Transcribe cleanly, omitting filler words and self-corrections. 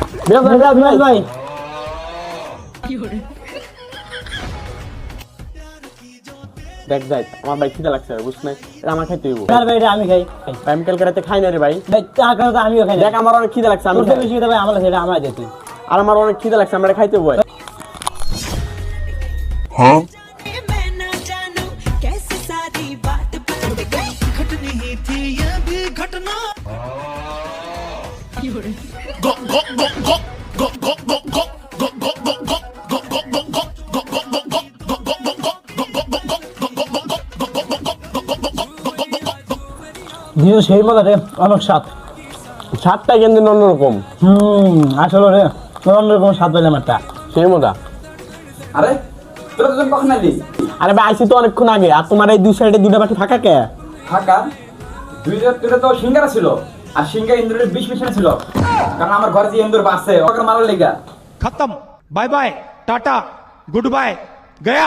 ভাই দেখ যাই আমার ভাই খিদে লাগছে বুঝছ না, এটা আমার খাইতে হইব। ভাই এটা আমি খাই। আমি কালকে রাতে খাই না রে ভাই। ভাই টাকা তো আমিও খাই। দেখ আমার অনেক খিদে লাগছে, আমি তোর বেশি ভাই আমার সেটা আমার দিতে। আর আমার অনেক খিদে লাগছে, আমরা খাইতে হইব। হ্যাঁ জিও সেই মজা রে, অনেক স্বাদ। স্বাদটা কিন্তু অন্যরকম। আসলে রে অন্যরকম স্বাদ পেলাম একটা। সেই মজা। আরে তোরা দুজন কখন আইলি? আরে ভাই আইছি তো অনেকক্ষণ আগে। আর তোমার এই দুই সাইডে দুইটা বাকি ফাঁকা কে? ফাঁকা? দুইটা তো সিঙ্গারা ছিল, আর সিঙ্গারা ইন্দুরের বিষ মিশানো ছিল, কারণ আমার ঘরে যে ইন্দুর বাসে ওকে মারার লেগা। खत्म बाय बाय टाटा गुड बाय गया।